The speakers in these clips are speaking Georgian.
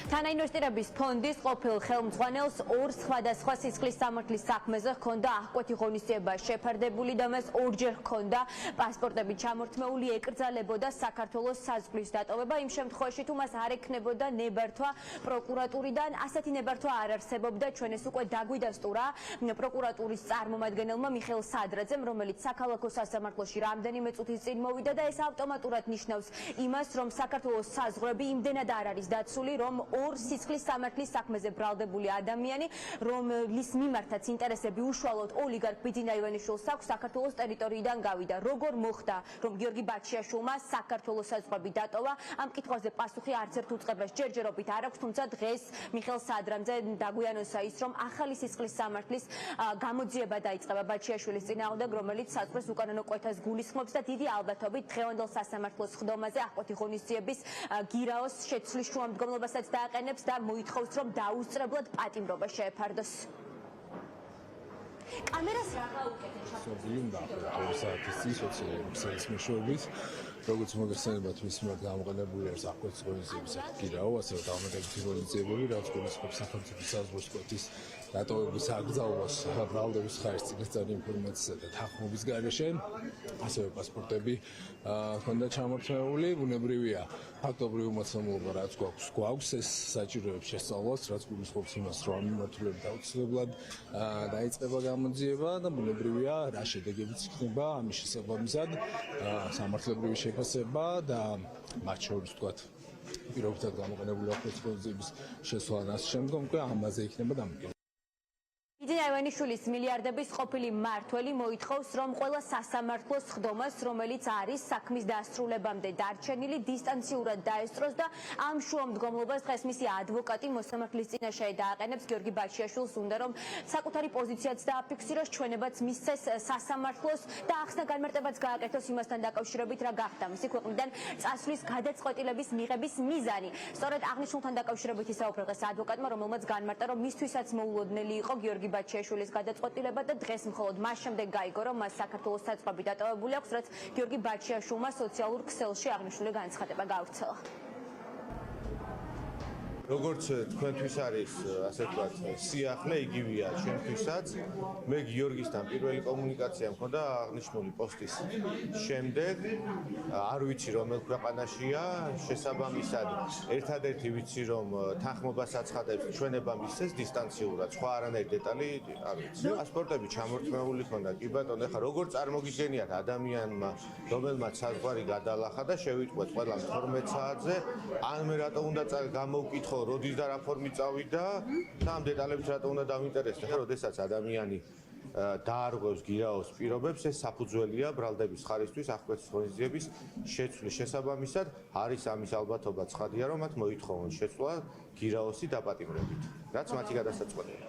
თანაინვესტირების ფონდის ყოფილ ხელმძღვანელს ორ სხვადასხვა სისხლის სამართლის საქმეზე ჰქონდა აღკვეთი ღონისძიება შეფარდებული და მას ორჯერ ჰქონდა პასპორტები ჩამორთმეული, ეკრძალებოდა საქართველოს საზღვრის დატოვება იმ შემთხვევაში თუ მას არ ექნებოდა ნებართვა პროკურატურიდან. ასეთი ნებართვა არ არსებობდა. ჩვენ ეს უკვე დაგვიდასტურა პროკურატურის წარმომადგენელმა მიხეილ სადრაძემ, რომელიც საქალაქო სასამართლოში რამდენიმე წუთის წინ მოვიდა და ეს ავტომატურად ნიშნავს იმას, რომ საქართველოს საზღვრები იმდენად არ არის დაცული, რომ ორ სისხლის სამართლის საქმეზე ბრალდებული ადამიანი, რომლის მიმართაც ინტერესები უშუალოდ ოლიგარქ ბიძინა ივანიშვილს აქვს, საქართველოს ტერიტორიიდან გავიდა. როგორ მოხდა, რომ გიორგი ბაჩიაშვილმა საქართველოს საზღვრები დატოვა? ამ კითხვაზე პასუხი არც ერთ უწყებას ჯერჯერობით არ აქვს, თუმცა დღეს მიხეილ სადრაძემ დაგვიანოსა ის, რომ ახალი სისხლის სამართლის გამოძიება დაიწყება ბაჩიაშვილის წინააღმდეგ, რომელიც საზღვრის უკანონო კვეთას გულისხმობს და დიდი ალბათობით დღევანდელ სასამართლოს ხდომაზე აღკვეთი ღონისძიების გირაოს შეცვლის შუამდგომლობასაც დააყენებს და მოითხოვს, რომ დაუსწრებლად პატიმრობა შეეფარდოს. კამერას რაღა უკეთეთ მეშვეობით, როგორც მოგესალმებით, მის მიმართ გამოყენებული არის აღკვეთის ღონისძიების გირაო, ასევე დამატებითი ღონისძიებები, რაც გულისხმობს სახელმწიფო საზღვრის კვეთის დატოვების აკრძალვას ბრალდების ხარის წინასწარი ინფორმაციისა და თანხმობის გარეშე, ასევე პასპორტები ჰქონდა ჩამორთმეული. ბუნებრივია, ფაქტობრივი მოცემულობა რაც გვაქვს, ეს საჭიროებს შესწავლას, რაც გულისხმობს იმას, რომ ამ მიმართულებით აუცილებლად დაიწყება გამოძიება და ბუნებრივია, რა შედეგებიც იქნება ამის შესაბამისად, სამართლებრივი შეფასება და მათ შორის ვთქვათ, პირობითად გამოყენებული აღკვეთის ღონისძიების შესვლა და ამ შემდგომ უკვე ამაზე იქნება დამოკიდებული. ბიძინა ივანიშვილის მილიარდების ყოფილი მმართველი მოითხოვს, რომ ყველა სასამართლოს ხდომას, რომელიც არის საქმის დასრულებამდე დარჩენილი, დისტანციურად დაესწროს და ამ შუამდგომლობას დღეს მისი ადვოკატი მოსამართლის წინაშე დააყენებს. გიორგი ბაჩიაშვილს უნდა, რომ საკუთარი პოზიციაც დააფიქსიროს, ჩვენებაც მისცეს სასამართლოს და ახსნა განმარტებაც გააკეთოს იმასთან დაკავშირებით, რა გახდა მისი ქვეყნიდან წასვლის გადაწყვეტილების მიღების მიზანი. სწორედ აღნიშნულთან დაკავშირებით ისაუბრა დღეს ადვოკატმა, რომელმაც განმარტა, რომ მისთვისაც მოულოდნელი იყო გიორგი ბაჩიაშვილის გადაწყვეტილება და დღეს მხოლოდ მას შემდეგ გაიგო, რომ მას საქართველოს საზღვრები დატოვებული აქვს, რაც გიორგი ბაჩიაშვილმა სოციალურ ქსელში აღნიშნული განცხადება გაავრცელა. როგორც თქვენთვის არის, ასე ვთქვათ, სიახლე იგივეა ჩვენთვისაც. მე გიორგისთან პირველი კომუნიკაცია მქონდა აღნიშნული პოსტის შემდეგ. არ ვიცი რომელ ქვეყანაშია, შესაბამისად, ერთადერთი ვიცი, რომ თანხმობას აცხადებს ჩვენება მისცეს დისტანციურად, სხვა არანაირი დეტალი არ ვიცი. პასპორტები ჩამორთმეული ჰქონდა, კი ბატონო, ეხლა როგორ წარმოგიდგენიათ ადამიანმა, რომელმაც საზღვარი გადალახა და შევიტყვეთ ყველა 12 საათზე, ან მე რატო უნდა გამოვკითხო როდის და რა ფორმით წავიდა და ამ დეტალებით რატო უნდა დავინტერესდე, ხა, როდესაც ადამიანი დაარღვევს გირაოს პირობებს, ეს საფუძველია ბრალდების ხარისთვის აღკვეთის ღონისძიების შეცვლის შესაბამისად, არის ამის ალბათობა ცხადია, რომ მათ მოითხოვონ შეცვლა გირაოსი დაპატიმრებით, რაც მათი გადასაწყვეტია.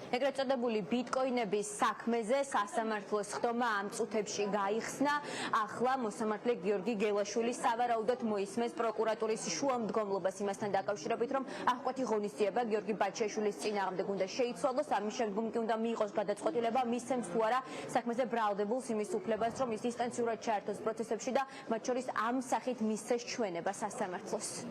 ეგრეთ წოდებული ბიტკოინების საქმეზე სასამართლოს ხდომა ამ წუთებში გაიხსნა. ახლა მოსამართლე გიორგი გელაშვილი სავარაუდოდ მოისმენს პროკურატურის შუამდგომლობას იმასთან დაკავშირებით, რომ აღკვეთი ღონისძიება გიორგი ბაჩიაშვილის წინააღმდეგ უნდა შეიცვალოს. ამის შემდგომ კი უნდა მიიღოს გადაწყვეტილება, მისცემს თუ არა საქმეზე ბრალდებულს იმის უფლებას, რომ ის დისტანციურად ჩაერთოს პროცესებში და მათ შორის ამ სახით მისცეს ჩვენება სასამართლოს.